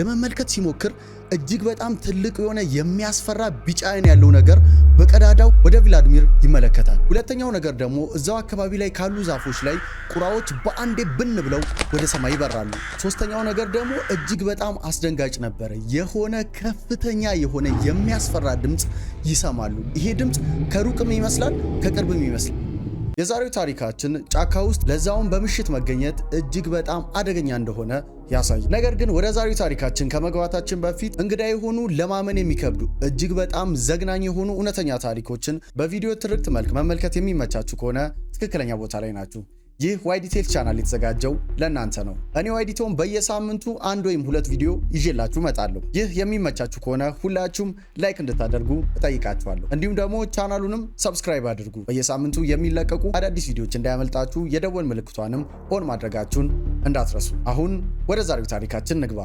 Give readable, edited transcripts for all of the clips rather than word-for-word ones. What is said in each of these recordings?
ለመመልከት ሲሞክር እጅግ በጣም ትልቅ የሆነ የሚያስፈራ ቢጫ አይን ያለው ነገር በቀዳዳው ወደ ቭላድሚር ይመለከታል። ሁለተኛው ነገር ደግሞ እዛው አካባቢ ላይ ካሉ ዛፎች ላይ ቁራዎች በአንዴ ብን ብለው ወደ ሰማይ ይበራሉ። ሶስተኛው ነገር ደግሞ እጅግ በጣም አስደንጋጭ ነበር። የሆነ ከፍተኛ የሆነ የሚያስፈራ ድምጽ ይሰማሉ። ይሄ ድምጽ ከሩቅም ይመስላል ከቅርብም ይመስላል። የዛሬው ታሪካችን ጫካ ውስጥ ለዛውን በምሽት መገኘት እጅግ በጣም አደገኛ እንደሆነ ያሳያል። ነገር ግን ወደ ዛሬው ታሪካችን ከመግባታችን በፊት እንግዳ የሆኑ ለማመን የሚከብዱ እጅግ በጣም ዘግናኝ የሆኑ እውነተኛ ታሪኮችን በቪዲዮ ትርክት መልክ መመልከት የሚመቻችሁ ከሆነ ትክክለኛ ቦታ ላይ ናችሁ። ይህ ዋይ ዲቴልስ ቻናል የተዘጋጀው ለእናንተ ነው። እኔ ዋይ ዲቴልስ በየሳምንቱ አንድ ወይም ሁለት ቪዲዮ ይዤላችሁ እመጣለሁ። ይህ የሚመቻችሁ ከሆነ ሁላችሁም ላይክ እንድታደርጉ እጠይቃችኋለሁ። እንዲሁም ደግሞ ቻናሉንም ሰብስክራይብ አድርጉ። በየሳምንቱ የሚለቀቁ አዳዲስ ቪዲዮዎች እንዳያመልጣችሁ የደወል ምልክቷንም ኦን ማድረጋችሁን እንዳትረሱ። አሁን ወደ ዛሬው ታሪካችን ንግባ።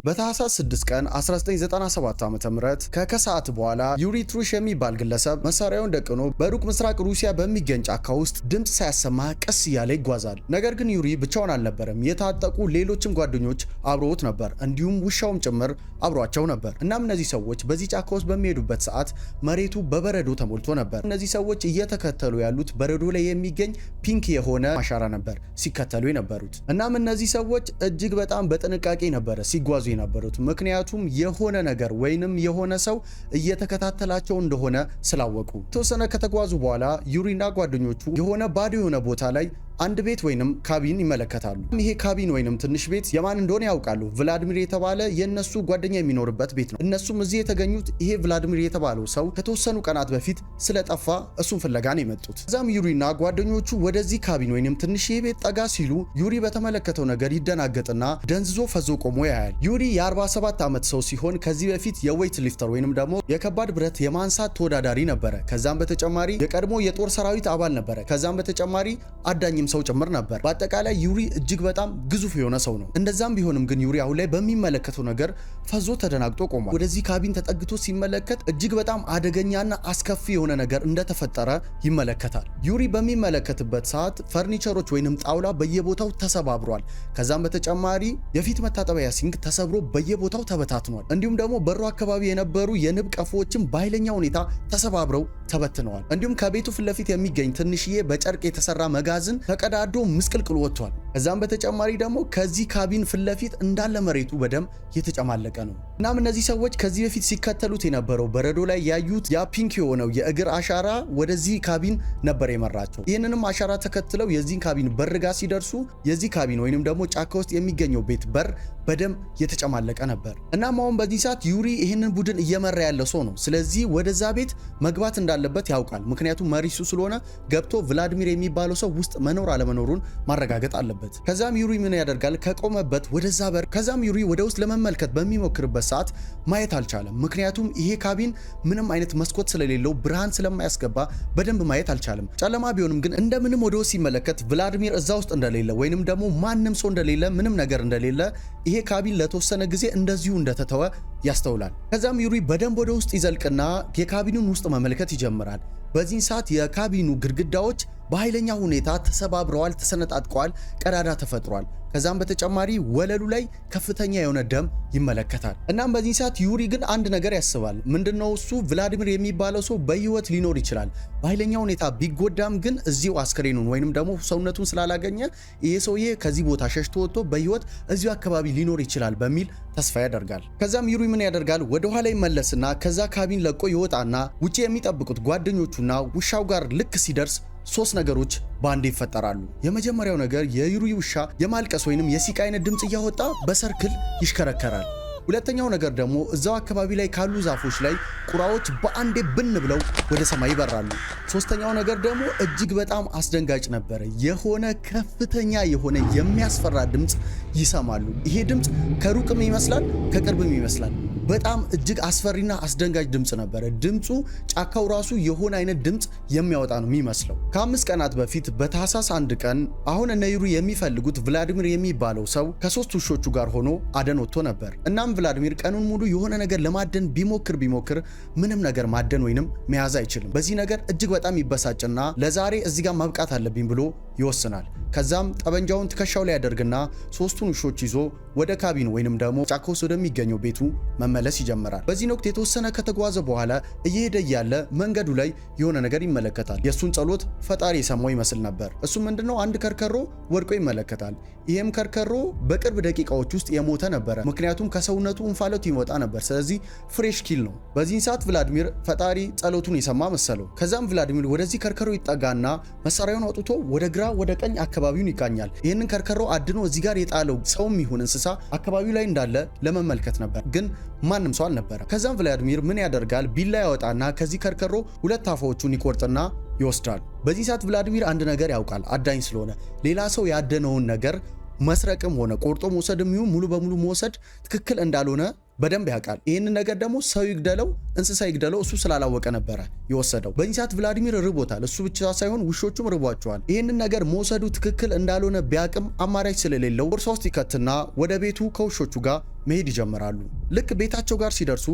በታህሳስ 6 ቀን 1997 ዓ.ም ከከሰዓት በኋላ ዩሪ ትሩሽ የሚባል ግለሰብ መሳሪያውን ደቅኖ በሩቅ ምስራቅ ሩሲያ በሚገኝ ጫካ ውስጥ ድምጽ ሳያሰማ ቀስ እያለ ይጓዛል። ነገር ግን ዩሪ ብቻውን አልነበረም። የታጠቁ ሌሎችም ጓደኞች አብረውት ነበር፣ እንዲሁም ውሻውም ጭምር አብሯቸው ነበር። እናም እነዚህ ሰዎች በዚህ ጫካ ውስጥ በሚሄዱበት ሰዓት መሬቱ በበረዶ ተሞልቶ ነበር። እነዚህ ሰዎች እየተከተሉ ያሉት በረዶ ላይ የሚገኝ ፒንክ የሆነ አሻራ ነበር ሲከተሉ የነበሩት። እናም እነዚህ ሰዎች እጅግ በጣም በጥንቃቄ ነበረ ሲጓዙ የነበሩት፣ ምክንያቱም የሆነ ነገር ወይንም የሆነ ሰው እየተከታተላቸው እንደሆነ ስላወቁ። ተወሰነ ከተጓዙ በኋላ ዩሪና ጓደኞቹ የሆነ ባዶ የሆነ ቦታ ላይ አንድ ቤት ወይንም ካቢን ይመለከታሉ። ይሄ ካቢን ወይንም ትንሽ ቤት የማን እንደሆነ ያውቃሉ። ቭላድሚር የተባለ የነሱ ጓደኛ የሚኖርበት ቤት ነው። እነሱም እዚህ የተገኙት ይሄ ቭላድሚር የተባለው ሰው ከተወሰኑ ቀናት በፊት ስለጠፋ እሱን ፍለጋ ነው የመጡት። ከዛም ዩሪና ጓደኞቹ ወደዚህ ካቢን ወይንም ትንሽ ቤት ጠጋ ሲሉ ዩሪ በተመለከተው ነገር ይደናገጥና ደንዝዞ ፈዞ ቆሞ ያያል። ዩሪ የ47 ዓመት ሰው ሲሆን ከዚህ በፊት የዌይት ሊፍተር ወይንም ደግሞ የከባድ ብረት የማንሳት ተወዳዳሪ ነበረ። ከዛም በተጨማሪ የቀድሞ የጦር ሰራዊት አባል ነበረ። ከዛም በተጨማሪ አዳኝም ሰው ጭምር ነበር። በአጠቃላይ ዩሪ እጅግ በጣም ግዙፍ የሆነ ሰው ነው። እንደዛም ቢሆንም ግን ዩሪ አሁን ላይ በሚመለከተው ነገር ፈዞ ተደናግጦ ቆሟል። ወደዚህ ካቢን ተጠግቶ ሲመለከት እጅግ በጣም አደገኛና አስከፊ የሆነ ነገር እንደተፈጠረ ይመለከታል። ዩሪ በሚመለከትበት ሰዓት ፈርኒቸሮች ወይንም ጣውላ በየቦታው ተሰባብሯል። ከዛም በተጨማሪ የፊት መታጠቢያ ሲንክ ተሰብሮ በየቦታው ተበታትኗል። እንዲሁም ደግሞ በሩ አካባቢ የነበሩ የንብ ቀፎዎችም በኃይለኛ ሁኔታ ተሰባብረው ተበትነዋል። እንዲሁም ከቤቱ ፊት ለፊት የሚገኝ ትንሽዬ በጨርቅ የተሰራ መጋዘን ተቀዳዶ ምስቅልቅል ወጥቷል። ከዛም በተጨማሪ ደግሞ ከዚህ ካቢን ፊት ለፊት እንዳለ መሬቱ በደም የተጨማለቀ ነው። እናም እነዚህ ሰዎች ከዚህ በፊት ሲከተሉት የነበረው በረዶ ላይ ያዩት ያ ፒንክ የሆነው የእግር አሻራ ወደዚህ ካቢን ነበር የመራቸው። ይህንንም አሻራ ተከትለው የዚህን ካቢን በር ጋር ሲደርሱ የዚህ ካቢን ወይንም ደግሞ ጫካ ውስጥ የሚገኘው ቤት በር በደም የተጨማለቀ ነበር። እናም አሁን በዚህ ሰዓት ዩሪ ይህንን ቡድን እየመራ ያለ ሰው ነው። ስለዚህ ወደዛ ቤት መግባት እንዳለበት ያውቃል። ምክንያቱም መሪሱ ስለሆነ ገብቶ ቭላድሚር የሚባለው ሰው ውስጥ መኖር አለመኖሩን ማረጋገጥ አለበት። ከዛም ዩሪ ምን ያደርጋል? ከቆመበት ወደዛ በር ከዛም ዩሪ ወደ ውስጥ ለመመልከት በሚሞክርበት ሰዓት ማየት አልቻለም። ምክንያቱም ይሄ ካቢን ምንም አይነት መስኮት ስለሌለው ብርሃን ስለማያስገባ በደንብ ማየት አልቻለም። ጨለማ ቢሆንም ግን እንደምንም ወደ ውስጥ ሲመለከት ቭላድሚር እዛ ውስጥ እንደሌለ ወይንም ደግሞ ማንም ሰው እንደሌለ ምንም ነገር እንደሌለ ይሄ ካቢን ለተወሰነ ጊዜ እንደዚሁ እንደተተወ ያስተውላል። ከዛም ዩሪ በደንብ ወደ ውስጥ ይዘልቅና የካቢኑን ውስጥ መመልከት ይጀምራል። በዚህ ሰዓት የካቢኑ ግድግዳዎች በኃይለኛ ሁኔታ ተሰባብረዋል፣ ተሰነጣጥቀዋል፣ ቀዳዳ ተፈጥሯል። ከዛም በተጨማሪ ወለሉ ላይ ከፍተኛ የሆነ ደም ይመለከታል። እናም በዚህ ሰዓት ዩሪ ግን አንድ ነገር ያስባል። ምንድነው እሱ? ቭላድሚር የሚባለው ሰው በህይወት ሊኖር ይችላል። በኃይለኛ ሁኔታ ቢጎዳም ግን እዚሁ አስከሬኑን ወይንም ደግሞ ሰውነቱን ስላላገኘ ይሄ ሰውዬ ከዚህ ቦታ ሸሽቶ ወጥቶ በህይወት እዚሁ አካባቢ ሊኖር ይችላል በሚል ተስፋ ያደርጋል። ከዛም ዩሪ ምን ያደርጋል? ወደ ኋላ ይመለስና ከዛ ካቢን ለቆ ይወጣና ውጪ የሚጠብቁት ጓደኞቹና ውሻው ጋር ልክ ሲደርስ ሶስት ነገሮች ባንዴ ይፈጠራሉ። የመጀመሪያው ነገር የዩሪ ውሻ የማልቀስ ወይንም የሲቃ አይነት ድምጽ እያወጣ በሰርክል ይሽከረከራል። ሁለተኛው ነገር ደግሞ እዛው አካባቢ ላይ ካሉ ዛፎች ላይ ቁራዎች በአንዴ ብን ብለው ወደ ሰማይ ይበራሉ። ሶስተኛው ነገር ደግሞ እጅግ በጣም አስደንጋጭ ነበር። የሆነ ከፍተኛ የሆነ የሚያስፈራ ድምጽ ይሰማሉ። ይሄ ድምጽ ከሩቅም ይመስላል ከቅርብም ይመስላል። በጣም እጅግ አስፈሪና አስደንጋጭ ድምጽ ነበር። ድምጹ ጫካው ራሱ የሆነ አይነት ድምጽ የሚያወጣ ነው የሚመስለው። ከ5 ቀናት በፊት በታህሳስ 1 ቀን አሁን እነ ዩሪ የሚፈልጉት ቭላድሚር የሚባለው ሰው ከ3 ውሾቹ ጋር ሆኖ አደን ወጥቶ ነበር። እናም ቭላድሚር ቀኑን ሙሉ የሆነ ነገር ለማደን ቢሞክር ምንም ነገር ማደን ወይንም መያዝ አይችልም። በዚህ ነገር እጅግ በጣም ይበሳጭና ለዛሬ እዚህ ጋር ማብቃት አለብኝ ብሎ ይወስናል። ከዛም ጠበንጃውን ትከሻው ላይ ያደርግና ሶስቱን ውሾች ይዞ ወደ ካቢን ወይንም ደግሞ ጫካ ውስጥ ወደሚገኘው ቤቱ መመለስ ይጀምራል። በዚህ ወቅት የተወሰነ ከተጓዘ በኋላ እየሄደ እያለ መንገዱ ላይ የሆነ ነገር ይመለከታል። የሱን ጸሎት ፈጣሪ የሰማው ይመስል ነበር። እሱ ምንድነው አንድ ከርከሮ ወድቆ ይመለከታል። ይሄም ከርከሮ በቅርብ ደቂቃዎች ውስጥ የሞተ ነበረ። ምክንያቱም ከሰውነቱ እንፋሎት ይወጣ ነበር። ስለዚህ ፍሬሽ ኪል ነው። በዚህን ሰዓት ቭላድሚር ፈጣሪ ጸሎቱን የሰማ መሰለው። ከዛም ቭላድሚር ወደዚህ ከርከሮ ይጠጋና መሳሪያውን አውጥቶ ወደ ግራ ወደ ቀኝ አካባቢውን ይቃኛል። ይህንን ከርከሮ አድኖ እዚህ ጋር የጣለው ሰውም ይሁን እንስሳ አካባቢው ላይ እንዳለ ለመመልከት ነበር፣ ግን ማንም ሰው አልነበረ። ከዛም ቭላድሚር ምን ያደርጋል? ቢላ ያወጣና ከዚህ ከርከሮ ሁለት አፋዎቹን ይቆርጥና ይወስዳል። በዚህ ሰዓት ቭላድሚር አንድ ነገር ያውቃል። አዳኝ ስለሆነ ሌላ ሰው ያደነውን ነገር መስረቅም ሆነ ቆርጦ መውሰድም ይሁን ሙሉ በሙሉ መውሰድ ትክክል እንዳልሆነ በደንብ ያውቃል። ይህንን ነገር ደግሞ ሰው ይግደለው እንስሳ ይግደለው እሱ ስላላወቀ ነበረ የወሰደው። በዚህ ሰዓት ቭላድሚር ርቦታል። እሱ ብቻ ሳይሆን ውሾቹም ርቧቸዋል። ይህንን ነገር መውሰዱ ትክክል እንዳልሆነ ቢያቅም አማራጭ ስለሌለው ቦርሳ ውስጥ ይከትና ወደ ቤቱ ከውሾቹ ጋር መሄድ ይጀምራሉ። ልክ ቤታቸው ጋር ሲደርሱ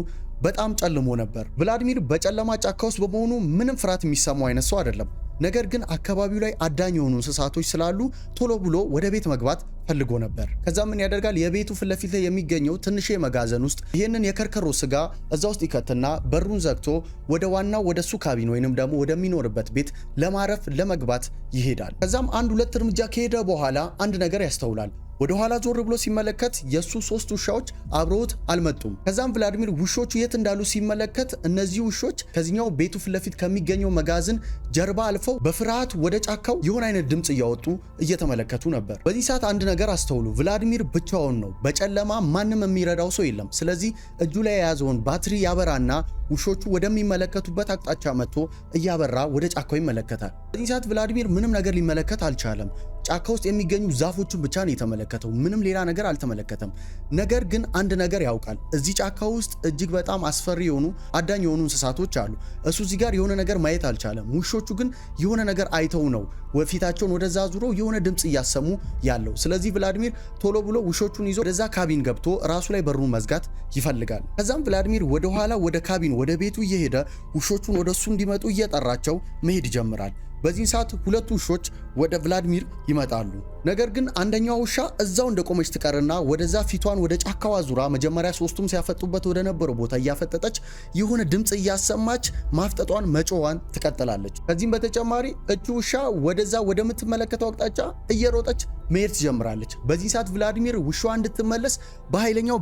በጣም ጨልሞ ነበር። ቭላድሚር በጨለማ ጫካ ውስጥ በመሆኑ ምንም ፍርሃት የሚሰማው አይነት ሰው አይደለም። ነገር ግን አካባቢው ላይ አዳኝ የሆኑ እንስሳቶች ስላሉ ቶሎ ብሎ ወደ ቤት መግባት ፈልጎ ነበር። ከዛ ምን ያደርጋል? የቤቱ ፊት ለፊት ላይ የሚገኘው ትንሽ መጋዘን ውስጥ ይህንን የከርከሮ ስጋ እዛ ውስጥ ይከትና በሩን ዘግቶ ወደ ዋናው ወደ እሱ ካቢን ወይንም ደግሞ ወደሚኖርበት ቤት ለማረፍ ለመግባት ይሄዳል። ከዛም አንድ ሁለት እርምጃ ከሄደ በኋላ አንድ ነገር ያስተውላል። ወደ ኋላ ዞር ብሎ ሲመለከት የሱ ሶስት ውሻዎች አብረውት አልመጡም። ከዛም ቭላድሚር ውሾቹ የት እንዳሉ ሲመለከት እነዚህ ውሾች ከዚህኛው ቤቱ ፊት ለፊት ከሚገኘው መጋዘን ጀርባ አልፈው በፍርሃት ወደ ጫካው የሆነ አይነት ድምጽ እያወጡ እየተመለከቱ ነበር። በዚህ ሰዓት አንድ ነገር አስተውሉ። ቭላድሚር ብቻውን ነው። በጨለማ ማንም የሚረዳው ሰው የለም። ስለዚህ እጁ ላይ የያዘውን ባትሪ ያበራና ውሾቹ ወደሚመለከቱበት አቅጣጫ መጥቶ እያበራ ወደ ጫካው ይመለከታል። በዚህ ሰዓት ቭላድሚር ምንም ነገር ሊመለከት አልቻለም። ጫካ ውስጥ የሚገኙ ዛፎችን ብቻ ነው የተመለከተው። ምንም ሌላ ነገር አልተመለከተም። ነገር ግን አንድ ነገር ያውቃል። እዚህ ጫካ ውስጥ እጅግ በጣም አስፈሪ የሆኑ አዳኝ የሆኑ እንስሳቶች አሉ። እሱ እዚህ ጋር የሆነ ነገር ማየት አልቻለም። ውሾቹ ግን የሆነ ነገር አይተው ነው ፊታቸውን ወደዛ ዙረው የሆነ ድምጽ እያሰሙ ያለው። ስለዚህ ቭላድሚር ቶሎ ብሎ ውሾቹን ይዞ ወደዛ ካቢን ገብቶ ራሱ ላይ በሩን መዝጋት ይፈልጋል። ከዛም ቭላድሚር ወደ ኋላ ወደ ካቢን ወደ ቤቱ እየሄደ ውሾቹን ወደሱ እንዲመጡ እየጠራቸው መሄድ ይጀምራል። በዚህ ሰዓት ሁለት ውሾች ወደ ቭላድሚር ይመጣሉ። ነገር ግን አንደኛው ውሻ እዛው እንደቆመች ትቀርና ወደዛ ፊቷን ወደ ጫካዋ ዙራ መጀመሪያ ሶስቱም ሲያፈጡበት ወደ ነበረው ቦታ እያፈጠጠች የሆነ ድምጽ እያሰማች ማፍጠጧን መጮዋን ትቀጥላለች። ከዚህም በተጨማሪ እጁ ውሻ ወደዛ ወደምትመለከተው አቅጣጫ እየሮጠች መሄድ ትጀምራለች። በዚህ ሰዓት ቭላድሚር ውሻዋ እንድትመለስ በኃይለኛው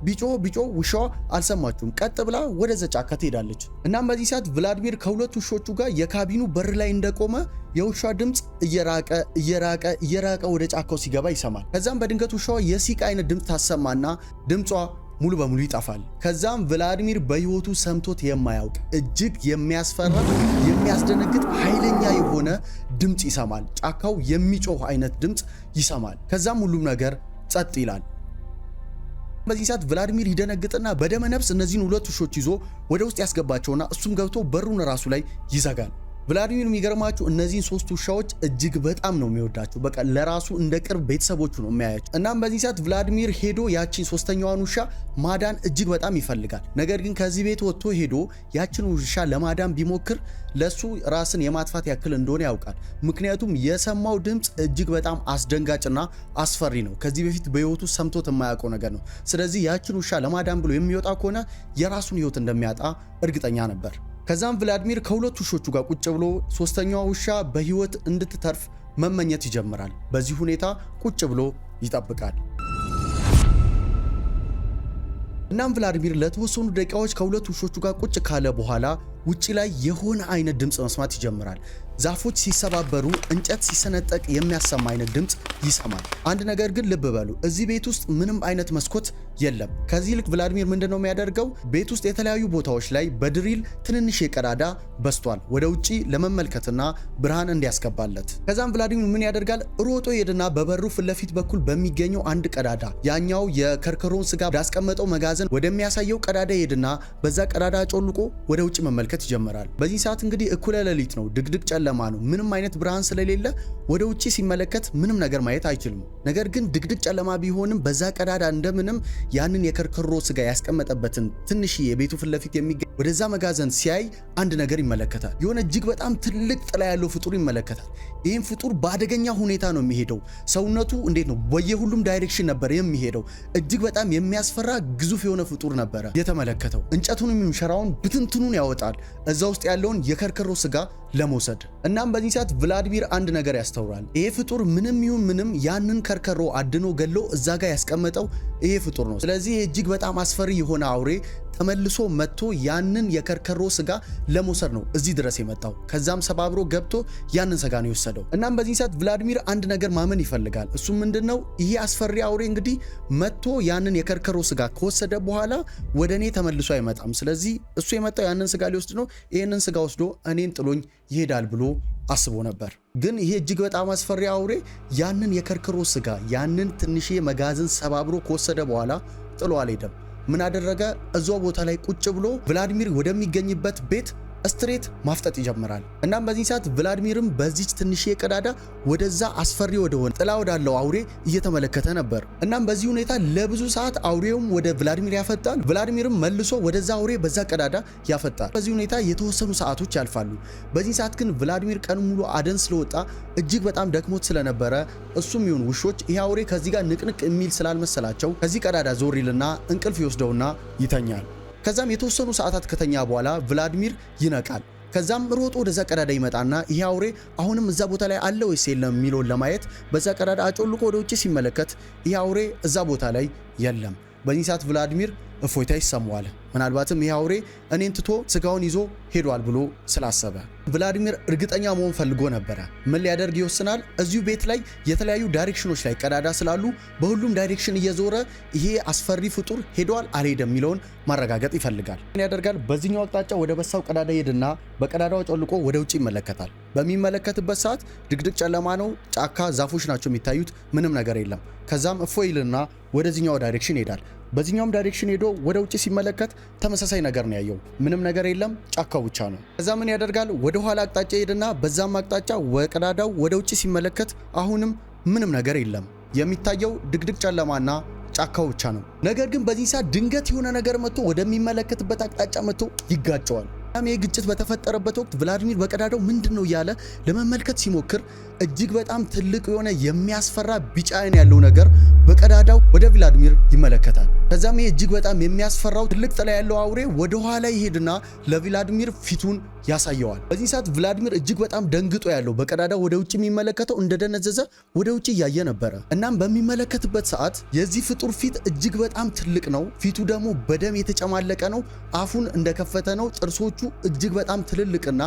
ቢጮህ ውሻዋ አልሰማችውም። ቀጥ ብላ ወደዛ ጫካ ትሄዳለች። እናም በዚህ ሰዓት ቭላድሚር ከሁለት ውሾቹ ጋር የካቢኑ በር ላይ እንደቆመ የውሻ ድምጽ እየራቀ ወደ ጫካው ሲገባ ይሰማል። ከዛም በድንገት ውሻዋ የሲቃ አይነት ድምጽ ታሰማና ድምጿ ሙሉ በሙሉ ይጠፋል። ከዛም ቭላድሚር በህይወቱ ሰምቶት የማያውቅ እጅግ የሚያስፈራ የሚያስደነግጥ ኃይለኛ የሆነ ድምጽ ይሰማል። ጫካው የሚጮህ አይነት ድምጽ ይሰማል። ከዛም ሁሉም ነገር ጸጥ ይላል። በዚህ ሰዓት ቭላድሚር ይደነግጥና በደመ ነፍስ እነዚህን ሁለት ውሾች ይዞ ወደ ውስጥ ያስገባቸውና እሱም ገብቶ በሩን ራሱ ላይ ይዘጋል። ቭላድሚር የሚገርማችሁ እነዚህን ሶስት ውሻዎች እጅግ በጣም ነው የሚወዳቸው። በቃ ለራሱ እንደ ቅርብ ቤተሰቦቹ ነው የሚያያቸው። እናም በዚህ ሰዓት ቭላድሚር ሄዶ ያቺን ሶስተኛዋን ውሻ ማዳን እጅግ በጣም ይፈልጋል። ነገር ግን ከዚህ ቤት ወጥቶ ሄዶ ያቺን ውሻ ለማዳን ቢሞክር ለሱ ራስን የማጥፋት ያክል እንደሆነ ያውቃል። ምክንያቱም የሰማው ድምጽ እጅግ በጣም አስደንጋጭና አስፈሪ ነው። ከዚህ በፊት በህይወቱ ሰምቶት የማያውቀው ነገር ነው። ስለዚህ ያቺን ውሻ ለማዳን ብሎ የሚወጣ ከሆነ የራሱን ህይወት እንደሚያጣ እርግጠኛ ነበር። ከዛም ቭላድሚር ከሁለት ውሾቹ ጋር ቁጭ ብሎ ሶስተኛዋ ውሻ በህይወት እንድትተርፍ መመኘት ይጀምራል። በዚህ ሁኔታ ቁጭ ብሎ ይጠብቃል። እናም ቭላድሚር ለተወሰኑ ደቂቃዎች ከሁለት ውሾቹ ጋር ቁጭ ካለ በኋላ ውጪ ላይ የሆነ አይነት ድምጽ መስማት ይጀምራል። ዛፎች ሲሰባበሩ፣ እንጨት ሲሰነጠቅ የሚያሰማ አይነት ድምጽ ይሰማል። አንድ ነገር ግን ልብ በሉ፣ እዚህ ቤት ውስጥ ምንም አይነት መስኮት የለም። ከዚህ ልክ ቭላድሚር ምንድነው የሚያደርገው? ቤት ውስጥ የተለያዩ ቦታዎች ላይ በድሪል ትንንሽ የቀዳዳ በስቷል፣ ወደ ውጪ ለመመልከትና ብርሃን እንዲያስገባለት። ከዛም ቭላድሚር ምን ያደርጋል? ሮጦ ሄድና በበሩ ፊት ለፊት በኩል በሚገኘው አንድ ቀዳዳ ያኛው የከርከሮን ስጋ ያስቀመጠው መጋዘን ወደሚያሳየው ቀዳዳ ሄድና በዛ ቀዳዳ ጮልቆ ወደ ውጪ መመልከት መመልከት ይጀምራል። በዚህ ሰዓት እንግዲህ እኩለ ሌሊት ነው፣ ድቅድቅ ጨለማ ነው። ምንም አይነት ብርሃን ስለሌለ ወደ ውጪ ሲመለከት ምንም ነገር ማየት አይችልም። ነገር ግን ድቅድቅ ጨለማ ቢሆንም በዛ ቀዳዳ እንደምንም ያንን የከርከሮ ስጋ ያስቀመጠበትን ትንሽ የቤቱ ፊት ለፊት የሚገኝ ወደዛ መጋዘን ሲያይ አንድ ነገር ይመለከታል። የሆነ እጅግ በጣም ትልቅ ጥላ ያለው ፍጡር ይመለከታል። ይህም ፍጡር በአደገኛ ሁኔታ ነው የሚሄደው። ሰውነቱ እንዴት ነው በየሁሉም ዳይሬክሽን ነበር የሚሄደው። እጅግ በጣም የሚያስፈራ ግዙፍ የሆነ ፍጡር ነበረ የተመለከተው። እንጨቱንም ሸራውን ብትንትኑን ያወጣል እዛ ውስጥ ያለውን የከርከሮ ስጋ ለመውሰድ። እናም በዚህ ሰዓት ቭላድሚር አንድ ነገር ያስተውላል። ይሄ ፍጡር ምንም ይሁን ምንም ያንን ከርከሮ አድኖ ገሎ እዛ ጋር ያስቀመጠው ይሄ ፍጡር ነው። ስለዚህ እጅግ በጣም አስፈሪ የሆነ አውሬ ተመልሶ መጥቶ ያንን የከርከሮ ስጋ ለመውሰድ ነው እዚህ ድረስ የመጣው። ከዛም ሰባብሮ ገብቶ ያንን ስጋ ነው የወሰደው። እናም በዚህ ሰዓት ቭላድሚር አንድ ነገር ማመን ይፈልጋል። እሱ ምንድነው? ይሄ አስፈሪ አውሬ እንግዲህ መጥቶ ያንን የከርከሮ ስጋ ከወሰደ በኋላ ወደኔ ተመልሶ አይመጣም። ስለዚህ እሱ የመጣው ያንን ስጋ ሊወስድ ነው። ይሄንን ስጋ ወስዶ እኔን ጥሎኝ ይሄዳል ብሎ አስቦ ነበር። ግን ይሄ እጅግ በጣም አስፈሪ አውሬ ያንን የከርከሮ ስጋ ያንን ትንሽ መጋዘን ሰባብሮ ከወሰደ በኋላ ጥሎ አልሄደም። ምን አደረገ? እዛው ቦታ ላይ ቁጭ ብሎ ቭላድሚር ወደሚገኝበት ቤት ስትሬት ማፍጠጥ ይጀምራል። እናም በዚህ ሰዓት ቭላድሚርም በዚች ትንሽ ቀዳዳ ወደዛ አስፈሪ ወደሆነ ጥላ ወዳለው አውሬ እየተመለከተ ነበር። እናም በዚህ ሁኔታ ለብዙ ሰዓት አውሬውም ወደ ቭላድሚር ያፈጣል፣ ቭላድሚርም መልሶ ወደዛ አውሬ በዛ ቀዳዳ ያፈጣል። በዚህ ሁኔታ የተወሰኑ ሰዓቶች ያልፋሉ። በዚህ ሰዓት ግን ቭላድሚር ቀን ሙሉ አደን ስለወጣ እጅግ በጣም ደክሞት ስለነበረ እሱም ይሁን ውሾች ይሄ አውሬ ከዚህ ጋር ንቅንቅ የሚል ስላልመሰላቸው ከዚህ ቀዳዳ ዞር ይልና እንቅልፍ ይወስደውና ይተኛል። ከዛም የተወሰኑ ሰዓታት ከተኛ በኋላ ቭላድሚር ይነቃል። ከዛም ሮጦ ወደዛ ቀዳዳ ይመጣና ይሄ አውሬ አሁንም እዛ ቦታ ላይ አለ ወይስ የለም የሚለውን ለማየት በዛ ቀዳዳ አጮልቆ ወደ ውጭ ሲመለከት ይሄ አውሬ እዛ ቦታ ላይ የለም። በዚህ ሰዓት ቭላድሚር እፎይታ ይሰማዋል። ምናልባትም ይሄ አውሬ እኔን ትቶ ስጋውን ይዞ ሄዷል ብሎ ስላሰበ ቭላድሚር እርግጠኛ መሆን ፈልጎ ነበረ። ምን ሊያደርግ ይወስናል? እዚሁ ቤት ላይ የተለያዩ ዳይሬክሽኖች ላይ ቀዳዳ ስላሉ በሁሉም ዳይሬክሽን እየዞረ ይሄ አስፈሪ ፍጡር ሄዷል አልሄደም የሚለውን ማረጋገጥ ይፈልጋል። ምን ያደርጋል? በዚህኛው አቅጣጫ ወደ በሳው ቀዳዳ ሄድና በቀዳዳው ጨልቆ ወደ ውጭ ይመለከታል። በሚመለከትበት ሰዓት ድቅድቅ ጨለማ ነው፣ ጫካ፣ ዛፎች ናቸው የሚታዩት፣ ምንም ነገር የለም። ከዛም እፎይልና ወደዚህኛው ዳይሬክሽን ይሄዳል። በዚህኛውም ዳይሬክሽን ሄዶ ወደ ውጭ ሲመለከት ተመሳሳይ ነገር ነው ያየው። ምንም ነገር የለም፣ ጫካው ብቻ ነው። ከዛ ምን ያደርጋል? ወደ ኋላ አቅጣጫ ሄድና በዛም አቅጣጫ ወቀዳዳው ወደ ውጭ ሲመለከት አሁንም ምንም ነገር የለም። የሚታየው ድቅድቅ ጨለማና ጫካው ብቻ ነው። ነገር ግን በዚህ ሰዓት ድንገት የሆነ ነገር መጥቶ ወደሚመለከትበት አቅጣጫ መጥቶ ይጋጨዋል። ይህ ግጭት በተፈጠረበት ወቅት ቭላድሚር በቀዳዳው ምንድነው ያለ ለመመልከት ሲሞክር እጅግ በጣም ትልቅ የሆነ የሚያስፈራ ቢጫ አይን ያለው ነገር በቀዳዳው ወደ ቭላድሚር ይመለከታል። ከዛም ይሄ እጅግ በጣም የሚያስፈራው ትልቅ ጥላ ያለው አውሬ ወደ ኋላ ይሄድና ለቭላድሚር ፊቱን ያሳየዋል። በዚህ ሰዓት ቭላድሚር እጅግ በጣም ደንግጦ ያለው በቀዳዳው ወደ ውጭ የሚመለከተው እንደደነዘዘ ወደ ውጭ እያየ ነበረ። እናም በሚመለከትበት ሰዓት የዚህ ፍጡር ፊት እጅግ በጣም ትልቅ ነው። ፊቱ ደግሞ በደም የተጨማለቀ ነው። አፉን እንደከፈተ ነው። ጥርሶቹ እጅግ በጣም ትልልቅና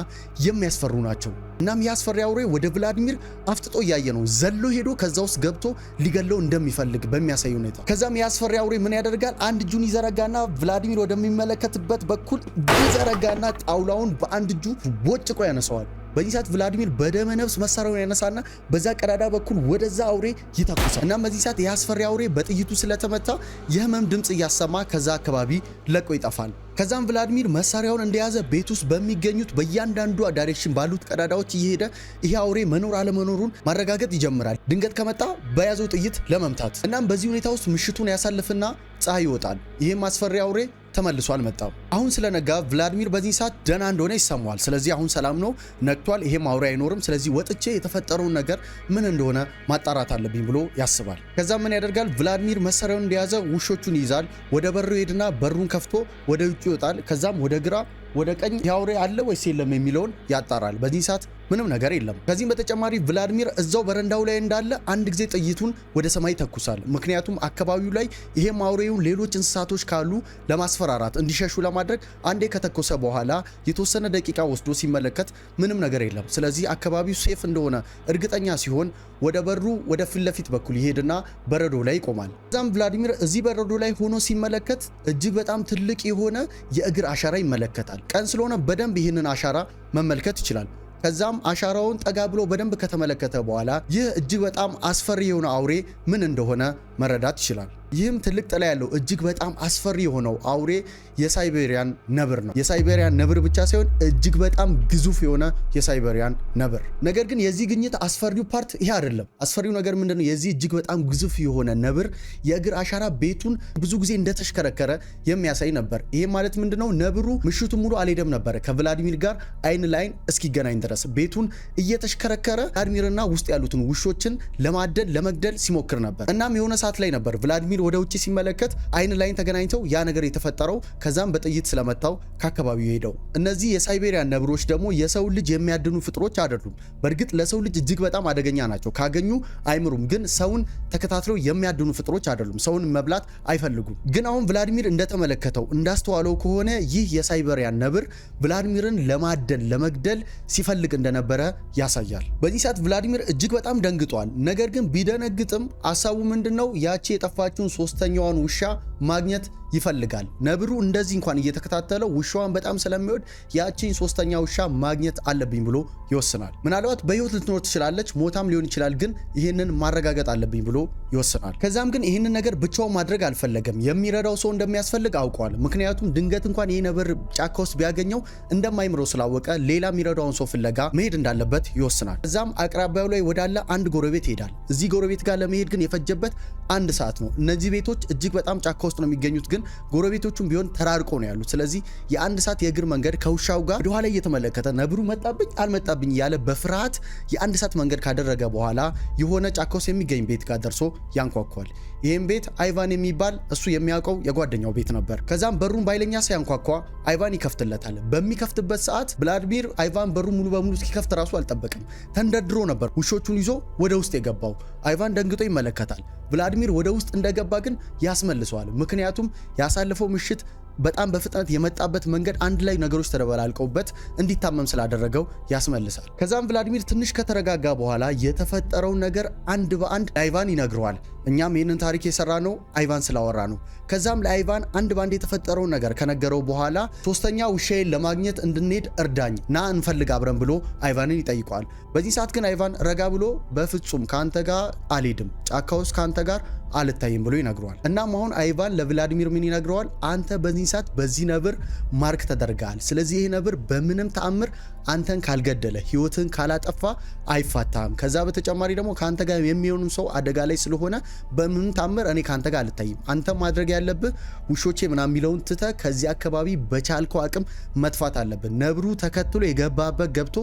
የሚያስፈሩ ናቸው። እናም ያስፈሪ አውሬ ወደ ቭላድሚር አፍጥጦ እያየ ነው። ዘሎ ሄዶ ከዛ ውስጥ ገብቶ ሊገለው እንደሚፈልግ በሚያሳይ ሁኔታ ከዛም ያስፈሪ አውሬ ምን ያደርጋል? አንድ እጁን ይዘረጋና ቭላድሚር ወደሚመለከትበት በኩል ይዘረጋና ጣውላውን በአንድ እጁ ቦጭቆ ያነሳዋል። በዚህ ሰዓት ቭላድሚር በደመ ነፍስ መሳሪያውን ያነሳና በዛ ቀዳዳ በኩል ወደዛ አውሬ ይተኩሳል። እናም በዚህ ሰዓት ያስፈሪ አውሬ በጥይቱ ስለተመታ የህመም ድምጽ እያሰማ ከዛ አካባቢ ለቆ ይጠፋል። ከዛም ቭላድሚር መሳሪያውን እንደያዘ ቤት ውስጥ በሚገኙት በእያንዳንዱ ዳይሬክሽን ባሉት ቀዳዳዎች እየሄደ ይሄ አውሬ መኖር አለመኖሩን ማረጋገጥ ይጀምራል። ድንገት ከመጣ በያዘው ጥይት ለመምታት። እናም በዚህ ሁኔታ ውስጥ ምሽቱን ያሳልፍና ፀሐይ ይወጣል። ይሄም አስፈሪ አውሬ ተመልሶ አልመጣም። አሁን ስለነጋ ቭላድሚር በዚህ ሰዓት ደህና እንደሆነ ይሰማዋል። ስለዚህ አሁን ሰላም ነው፣ ነቅቷል፣ ይሄም አውሬ አይኖርም። ስለዚህ ወጥቼ የተፈጠረውን ነገር ምን እንደሆነ ማጣራት አለብኝ ብሎ ያስባል። ከዛ ምን ያደርጋል? ቭላድሚር መሳሪያውን እንደያዘ ውሾቹን ይይዛል። ወደ በሩ ሄድና በሩን ከፍቶ ወደ ውጭ ይወጣል። ከዛም ወደ ግራ ወደ ቀኝ ያውሬ አለ ወይስ የለም የሚለውን ያጣራል። በዚህ ሰዓት ምንም ነገር የለም። ከዚህም በተጨማሪ ቭላድሚር እዛው በረንዳው ላይ እንዳለ አንድ ጊዜ ጥይቱን ወደ ሰማይ ተኩሳል። ምክንያቱም አካባቢው ላይ ይሄም አውሬውን ሌሎች እንስሳቶች ካሉ ለማስፈራራት እንዲሸሹ ለማድረግ አንዴ ከተኮሰ በኋላ የተወሰነ ደቂቃ ወስዶ ሲመለከት ምንም ነገር የለም። ስለዚህ አካባቢው ሴፍ እንደሆነ እርግጠኛ ሲሆን ወደ በሩ ወደ ፊት ለፊት በኩል ይሄድና በረዶ ላይ ይቆማል። ከዛም ቭላድሚር እዚህ በረዶ ላይ ሆኖ ሲመለከት እጅግ በጣም ትልቅ የሆነ የእግር አሻራ ይመለከታል። ቀን ስለሆነ በደንብ ይህንን አሻራ መመልከት ይችላል። ከዛም አሻራውን ጠጋ ብሎ በደንብ ከተመለከተ በኋላ ይህ እጅግ በጣም አስፈሪ የሆነ አውሬ ምን እንደሆነ መረዳት ይችላል። ይህም ትልቅ ጥላ ያለው እጅግ በጣም አስፈሪ የሆነው አውሬ የሳይቤሪያን ነብር ነው። የሳይቤሪያን ነብር ብቻ ሳይሆን እጅግ በጣም ግዙፍ የሆነ የሳይቤሪያን ነብር። ነገር ግን የዚህ ግኝት አስፈሪው ፓርት ይሄ አይደለም። አስፈሪው ነገር ምንድነው? የዚህ እጅግ በጣም ግዙፍ የሆነ ነብር የእግር አሻራ ቤቱን ብዙ ጊዜ እንደተሽከረከረ የሚያሳይ ነበር። ይሄ ማለት ምንድነው? ነብሩ ምሽቱን ሙሉ አልሄደም ነበር ከቭላዲሚር ጋር አይን ላይን እስኪገናኝ ድረስ ቤቱን እየተሽከረከረ ቭላዲሚርና ውስጥ ያሉትን ውሾችን ለማደን ለመግደል ሲሞክር ነበር። እናም የሆነ ሰዓት ላይ ነበር ቭላዲሚር ወደ ውጭ ሲመለከት አይን ላይን ተገናኝተው ያ ነገር የተፈጠረው ከዛም በጥይት ስለመታው ከአካባቢው ሄደው። እነዚህ የሳይቤሪያን ነብሮች ደግሞ የሰው ልጅ የሚያድኑ ፍጥሮች አይደሉም። በእርግጥ ለሰው ልጅ እጅግ በጣም አደገኛ ናቸው። ካገኙ አይምሩም፣ ግን ሰውን ተከታትለው የሚያድኑ ፍጥሮች አይደሉም። ሰውን መብላት አይፈልጉም። ግን አሁን ቭላዲሚር እንደተመለከተው እንዳስተዋለው ከሆነ ይህ የሳይቤሪያን ነብር ቭላዲሚርን ለማደን ለመግደል ሲፈልግ እንደነበረ ያሳያል። በዚህ ሰዓት ቭላዲሚር እጅግ በጣም ደንግጧል። ነገር ግን ቢደነግጥም ሐሳቡ ምንድነው? ያቺ የጠፋችውን ሶስተኛዋን ውሻ ማግኘት ይፈልጋል። ነብሩ እንደዚህ እንኳን እየተከታተለው ውሻዋን በጣም ስለሚወድ ያቺን ሶስተኛ ውሻ ማግኘት አለብኝ ብሎ ይወስናል። ምናልባት በህይወት ልትኖር ትችላለች፣ ሞታም ሊሆን ይችላል፣ ግን ይህንን ማረጋገጥ አለብኝ ብሎ ይወስናል። ከዛም ግን ይህንን ነገር ብቻውን ማድረግ አልፈለገም። የሚረዳው ሰው እንደሚያስፈልግ አውቋል። ምክንያቱም ድንገት እንኳን ይህ ነብር ጫካ ውስጥ ቢያገኘው እንደማይምረው ስላወቀ ሌላ የሚረዳውን ሰው ፍለጋ መሄድ እንዳለበት ይወስናል። ከዛም አቅራቢያው ላይ ወዳለ አንድ ጎረቤት ይሄዳል። እዚህ ጎረቤት ጋር ለመሄድ ግን የፈጀበት 1 ሰዓት ነው። እነዚህ ቤቶች እጅግ በጣም ጫካ ውስጥ ነው የሚገኙት፣ ግን ጎረቤቶቹም ቢሆን ተራርቆ ነው ያሉት። ስለዚህ የ1 ሰዓት የእግር መንገድ ከውሻው ጋር ወደ ኋላ እየተመለከተ ነብሩ መጣብኝ አልመጣብኝ ያለ በፍርሃት የ1 ሰዓት መንገድ ካደረገ በኋላ የሆነ ጫካ ውስጥ የሚገኝ ቤት ጋር ደርሶ ያንኳኳል። ይህም ቤት አይቫን የሚባል እሱ የሚያውቀው የጓደኛው ቤት ነበር። ከዛም በሩን ባይለኛ ሳያንኳኳ አይቫን ይከፍትለታል። በሚከፍትበት ሰዓት ቭላዲሚር አይቫን በሩን ሙሉ በሙሉ እስኪከፍት ራሱ አልጠበቅም። ተንደርድሮ ነበር ውሾቹን ይዞ ወደ ውስጥ የገባው። አይቫን ደንግጦ ይመለከታል። ቭላዲሚር ወደ ውስጥ እንደገባ ግን ያስመልሰዋል። ምክንያቱም ያሳለፈው ምሽት በጣም በፍጥነት የመጣበት መንገድ አንድ ላይ ነገሮች ተደበላልቀውበት እንዲታመም ስላደረገው ያስመልሳል። ከዛም ቭላዲሚር ትንሽ ከተረጋጋ በኋላ የተፈጠረውን ነገር አንድ በአንድ አይቫን ይነግረዋል። እኛም ይህንን ታሪክ የሰራ ነው አይቫን ስላወራ ነው። ከዛም ለአይቫን አንድ ባንድ የተፈጠረውን ነገር ከነገረው በኋላ ሶስተኛ ውሻዬን ለማግኘት እንድንሄድ እርዳኝ፣ ና እንፈልግ አብረን ብሎ አይቫንን ይጠይቀዋል። በዚህ ሰዓት ግን አይቫን ረጋ ብሎ በፍጹም ካንተ ጋር አልሄድም፣ ጫካ ውስጥ ካንተ ጋር አልታይም ብሎ ይነግረዋል። እናም አሁን አይቫን ለቭላዲሚር ምን ይነግረዋል? አንተ በዚህ ሰዓት በዚህ ነብር ማርክ ተደርጋል። ስለዚህ ይሄ ነብር በምንም ተአምር አንተን ካልገደለ ህይወትን ካላጠፋ አይፋታም። ከዛ በተጨማሪ ደግሞ ካንተ ጋር የሚሆኑም ሰው አደጋ ላይ ስለሆነ በምንም ተአምር እኔ ካንተ ጋር አልታይም። አንተ ማድረግ ያለብህ ውሾቼ ምናምን የሚለውን ትተህ ከዚህ አካባቢ በቻልከው አቅም መጥፋት አለብህ። ነብሩ ተከትሎ የገባበት ገብቶ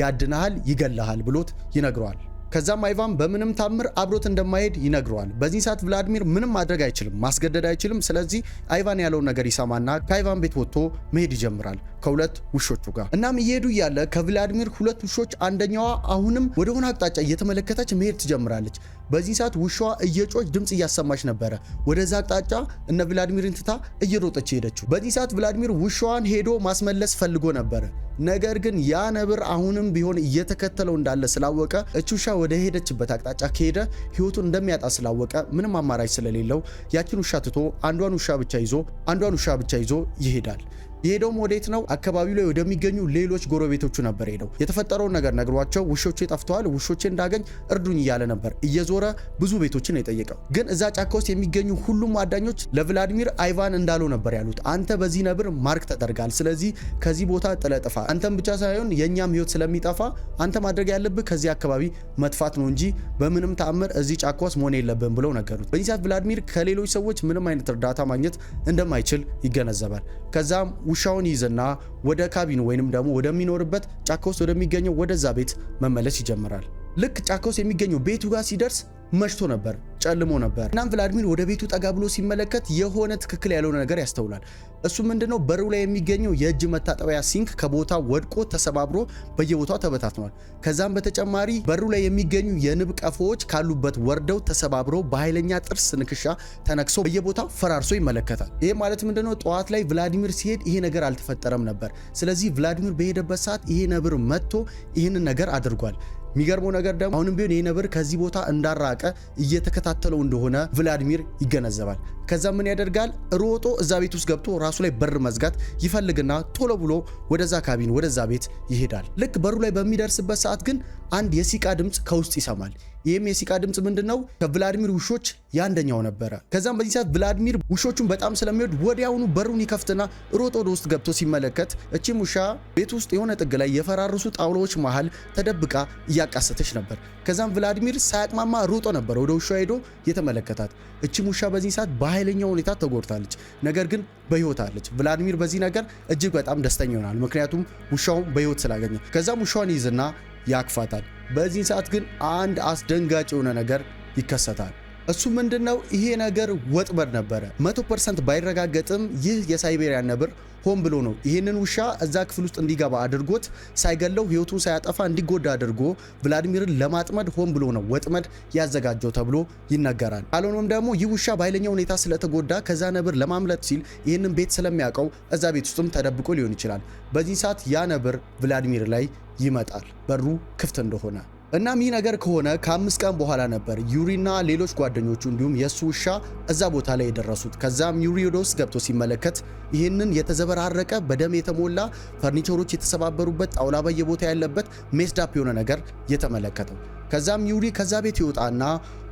ያድናሃል፣ ይገላሃል ብሎት ይነግረዋል። ከዛም አይቫን በምንም ታምር አብሮት እንደማይሄድ ይነግረዋል። በዚህ ሰዓት ቭላዲሚር ምንም ማድረግ አይችልም፣ ማስገደድ አይችልም። ስለዚህ አይቫን ያለውን ነገር ይሰማና ከአይቫን ቤት ወጥቶ መሄድ ይጀምራል ከሁለት ውሾቹ ጋር። እናም እየሄዱ እያለ ከቭላዲሚር 2 ውሾች አንደኛዋ አሁንም ወደሆነ አቅጣጫ እየተመለከተች መሄድ ትጀምራለች። በዚህ ሰዓት ውሻዋ እየጮች ድምጽ እያሰማች ነበረ። ወደዛ አቅጣጫ እነ ቭላዲሚርን ትታ እየሮጠች ሄደችው። በዚህ ሰዓት ቭላዲሚር ውሻዋን ሄዶ ማስመለስ ፈልጎ ነበረ። ነገር ግን ያ ነብር አሁንም ቢሆን እየተከተለው እንዳለ ስላወቀ እቺ ውሻ ወደ ሄደችበት አቅጣጫ ከሄደ ህይወቱን እንደሚያጣ ስላወቀ ምንም አማራጭ ስለሌለው ያችን ውሻ ትቶ አንዷን ውሻ ብቻ ይዞ ይሄዳል። የሄደውም ወዴት ነው? አካባቢው ላይ ወደሚገኙ ሌሎች ጎረቤቶቹ ነበር ሄደው የተፈጠረውን ነገር ነግሯቸው ውሾቼ ጠፍተዋል፣ ውሾቼ እንዳገኝ እርዱኝ እያለ ነበር እየዞረ ብዙ ቤቶችን የጠየቀው። ግን እዛ ጫካ ውስጥ የሚገኙ ሁሉም አዳኞች ለቭላዲሚር አይቫን እንዳለው ነበር ያሉት። አንተ በዚህ ነብር ማርክ ተደርጋል፣ ስለዚህ ከዚህ ቦታ ጥለህ ጥፋ። አንተም ብቻ ሳይሆን የኛም ህይወት ስለሚጠፋ አንተ ማድረግ ያለብህ ከዚህ አካባቢ መጥፋት ነው እንጂ በምንም ተአምር እዚህ ጫካ ውስጥ መሆን የለብህም ብለው ነገሩት። በዚህ ሰዓት ቭላዲሚር ከሌሎች ሰዎች ምንም አይነት እርዳታ ማግኘት እንደማይችል ይገነዘባል። ከዛም ውሻውን ይዘና ወደ ካቢኑ ወይንም ደግሞ ወደሚኖርበት ጫካ ውስጥ ወደሚገኘው ወደዛ ቤት መመለስ ይጀምራል። ልክ ጫካ ውስጥ የሚገኘው ቤቱ ጋር ሲደርስ መሽቶ ነበር፣ ጨልሞ ነበር። እናም ቭላዲሚር ወደ ቤቱ ጠጋ ብሎ ሲመለከት የሆነ ትክክል ያልሆነ ነገር ያስተውላል። እሱ ምንድነው? በሩ ላይ የሚገኘው የእጅ መታጠቢያ ሲንክ ከቦታ ወድቆ ተሰባብሮ በየቦታው ተበታትኗል። ከዛም በተጨማሪ በሩ ላይ የሚገኙ የንብ ቀፎዎች ካሉበት ወርደው ተሰባብረው በኃይለኛ ጥርስ ንክሻ ተነክሶ በየቦታው ፈራርሶ ይመለከታል። ይሄ ማለት ምንድነው? ጠዋት ላይ ቭላዲሚር ሲሄድ ይሄ ነገር አልተፈጠረም ነበር። ስለዚህ ቭላዲሚር በሄደበት ሰዓት ይሄ ነብር መጥቶ ይህንን ነገር አድርጓል። የሚገርመው ነገር ደግሞ አሁንም ቢሆን ይህ ነብር ከዚህ ቦታ እንዳራቀ እየተከታተለው እንደሆነ ቭላዲሚር ይገነዘባል። ከዛ ምን ያደርጋል? ሮጦ እዛ ቤት ውስጥ ገብቶ ራሱ ላይ በር መዝጋት ይፈልግና ቶሎ ብሎ ወደዛ ካቢን ወደዛ ቤት ይሄዳል። ልክ በሩ ላይ በሚደርስበት ሰዓት ግን አንድ የሲቃ ድምጽ ከውስጥ ይሰማል። ይህም የሲቃ ድምጽ ምንድነው? ከቭላዲሚር ውሾች ያንደኛው ነበረ። ከዛም በዚህ ሰዓት ቭላዲሚር ውሾቹን በጣም ስለሚወድ ወዲያውኑ በሩን ይከፍትና ሮጦ ወደ ውስጥ ገብቶ ሲመለከት እቺም ውሻ ቤት ውስጥ የሆነ ጥግ ላይ የፈራረሱ ጣውላዎች መሃል ተደብቃ እያቃሰተች ነበር። ከዛም ቭላዲሚር ሳያቅማማ ሮጦ ነበር ወደ ውሻ ሄዶ የተመለከታት። እቺም ውሻ በዚህ ሰዓት በኃይለኛ ሁኔታ ተጎድታለች፣ ነገር ግን በህይወት አለች። ቭላዲሚር በዚህ ነገር እጅግ በጣም ደስተኛ ይሆናል፣ ምክንያቱም ውሻውን በህይወት ስላገኘ። ከዛም ውሻውን ይዝና ያቅፋታል። በዚህ ሰዓት ግን አንድ አስደንጋጭ የሆነ ነገር ይከሰታል። እሱ ምንድነው? ይሄ ነገር ወጥመድ ነበረ። 100% ባይረጋገጥም ይህ የሳይቤሪያን ነብር ሆን ብሎ ነው ይህንን ውሻ እዛ ክፍል ውስጥ እንዲገባ አድርጎት ሳይገለው ህይወቱን ሳያጠፋ እንዲጎዳ አድርጎ ቭላዲሚርን ለማጥመድ ሆን ብሎ ነው ወጥመድ ያዘጋጀው ተብሎ ይነገራል። ካልሆነም ደግሞ ይህ ውሻ በኃይለኛ ሁኔታ ስለተጎዳ ከዛ ነብር ለማምለጥ ሲል ይህንን ቤት ስለሚያውቀው እዛ ቤት ውስጥም ተደብቆ ሊሆን ይችላል። በዚህ ሰዓት ያ ነብር ቭላዲሚር ላይ ይመጣል፣ በሩ ክፍት እንደሆነ። እናም ይህ ነገር ከሆነ ከ5 ቀን በኋላ ነበር ዩሪና ሌሎች ጓደኞቹ እንዲሁም የሱ ውሻ እዛ ቦታ ላይ የደረሱት። ከዛም ዩሪ ወደ ውስጥ ገብቶ ሲመለከት ይህንን የተዘበራረቀ በደም የተሞላ ፈርኒቸሮች የተሰባበሩበት ጣውላ በየቦታ ያለበት ሜስዳፕ የሆነ ነገር የተመለከተው። ከዛም ዩሪ ከዛ ቤት ይወጣና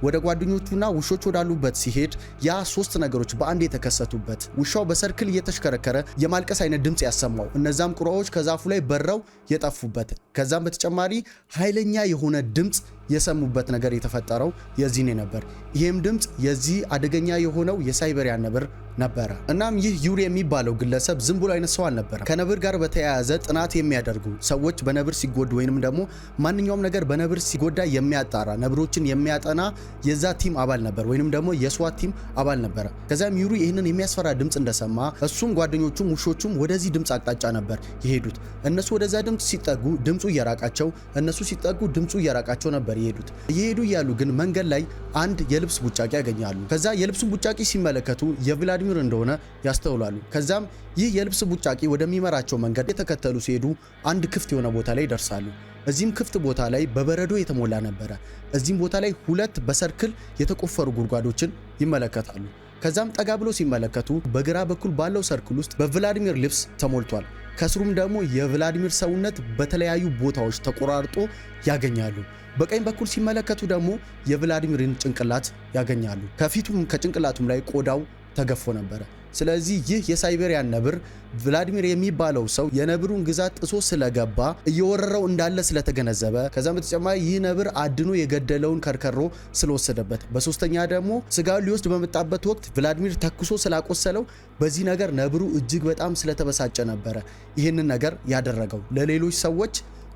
ወደ ጓደኞቹና ውሾች ወዳሉበት ሲሄድ ያ 3 ነገሮች በአንድ የተከሰቱበት፣ ውሻው በሰርክል እየተሽከረከረ የማልቀስ አይነት ድምጽ ያሰማው፣ እነዛም ቁራዎች ከዛፉ ላይ በረው የጠፉበት፣ ከዛም በተጨማሪ ኃይለኛ የሆነ ድምጽ የሰሙበት ነገር የተፈጠረው የዚህኔ ነበር። ይሄም ድምጽ የዚህ አደገኛ የሆነው የሳይቤሪያን ነብር ነበረ። እናም ይህ ዩሪ የሚባለው ግለሰብ ዝም ብሎ አይነት ሰው አልነበረም። ከነብር ጋር በተያያዘ ጥናት የሚያደርጉ ሰዎች በነብር ሲጎዱ ወይንም ደግሞ ማንኛውም ነገር በነብር ሲጎዳ የሚያጣራ ነብሮችን የሚያጠና የዛ ቲም አባል ነበር፣ ወይንም ደግሞ የስዋት ቲም አባል ነበረ። ከዛም ዩሪ ይህንን የሚያስፈራ ድምጽ እንደሰማ እሱም ጓደኞቹም ውሾቹም ወደዚህ ድምጽ አቅጣጫ ነበር የሄዱት። እነሱ ወደዛ ድምጽ ሲጠጉ ድምጹ እየራቃቸው፣ እነሱ ሲጠጉ ድምጹ እየራቃቸው ነበር የሄዱት። እየሄዱ እያሉ ግን መንገድ ላይ አንድ የልብስ ቡጫቂ ያገኛሉ። ከዛ የልብሱን ቡጫቂ ሲመለከቱ የቭላዲሚር እንደሆነ ያስተውላሉ። ከዛም ይህ የልብስ ቡጫቂ ወደሚመራቸው መንገድ የተከተሉ ሲሄዱ አንድ ክፍት የሆነ ቦታ ላይ ይደርሳሉ። እዚህም ክፍት ቦታ ላይ በበረዶ የተሞላ ነበረ። እዚህም ቦታ ላይ 2 በሰርክል የተቆፈሩ ጉድጓዶችን ይመለከታሉ። ከዛም ጠጋ ብሎ ሲመለከቱ በግራ በኩል ባለው ሰርክል ውስጥ በቭላዲሚር ልብስ ተሞልቷል። ከስሩም ደግሞ የቭላዲሚር ሰውነት በተለያዩ ቦታዎች ተቆራርጦ ያገኛሉ። በቀኝ በኩል ሲመለከቱ ደግሞ የቭላዲሚርን ጭንቅላት ያገኛሉ። ከፊቱም ከጭንቅላቱም ላይ ቆዳው ተገፎ ነበረ። ስለዚህ ይህ የሳይቤሪያን ነብር ቭላዲሚር የሚባለው ሰው የነብሩን ግዛት ጥሶ ስለገባ እየወረረው እንዳለ ስለተገነዘበ፣ ከዛም በተጨማሪ ይህ ነብር አድኖ የገደለውን ከርከሮ ስለወሰደበት፣ በሶስተኛ ደግሞ ስጋውን ሊወስድ በመጣበት ወቅት ቭላዲሚር ተኩሶ ስላቆሰለው፣ በዚህ ነገር ነብሩ እጅግ በጣም ስለተበሳጨ ነበረ ይህንን ነገር ያደረገው። ለሌሎች ሰዎች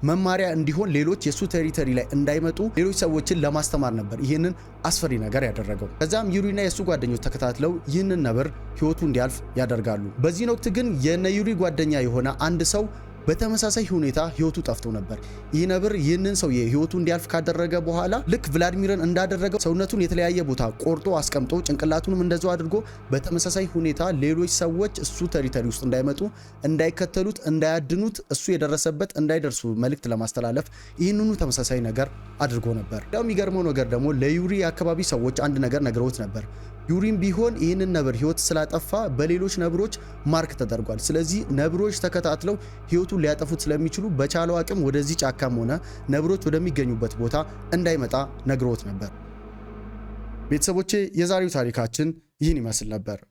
መማሪያ እንዲሆን ሌሎች የሱ ቴሪቶሪ ላይ እንዳይመጡ ሌሎች ሰዎችን ለማስተማር ነበር ይህንን አስፈሪ ነገር ያደረገው። ከዛም ዩሪና የሱ ጓደኞች ተከታትለው ይህንን ነብር ህይወቱ እንዲያልፍ ያደርጋሉ። በዚህ ወቅት ግን የነ ዩሪ ጓደኛ የሆነ አንድ ሰው በተመሳሳይ ሁኔታ ህይወቱ ጠፍቶ ነበር። ይህ ነብር ይህንን ሰው ህይወቱ እንዲያልፍ ካደረገ በኋላ ልክ ቭላዲሚርን እንዳደረገው ሰውነቱን የተለያየ ቦታ ቆርጦ አስቀምጦ ጭንቅላቱንም እንደዛው አድርጎ በተመሳሳይ ሁኔታ ሌሎች ሰዎች እሱ ቴሪቶሪ ውስጥ እንዳይመጡ፣ እንዳይከተሉት፣ እንዳያድኑት፣ እሱ የደረሰበት እንዳይደርሱ መልእክት ለማስተላለፍ ይህንኑ ተመሳሳይ ነገር አድርጎ ነበር። ያው የሚገርመው ነገር ደግሞ ለዩሪ አካባቢ ሰዎች አንድ ነገር ነግረውት ነበር። ዩሪም ቢሆን ይህንን ነብር ህይወት ስላጠፋ በሌሎች ነብሮች ማርክ ተደርጓል። ስለዚህ ነብሮች ተከታትለው ህይወቱን ሊያጠፉት ስለሚችሉ በቻለው አቅም ወደዚህ ጫካም ሆነ ነብሮች ወደሚገኙበት ቦታ እንዳይመጣ ነግሮት ነበር። ቤተሰቦቼ የዛሬው ታሪካችን ይህን ይመስል ነበር።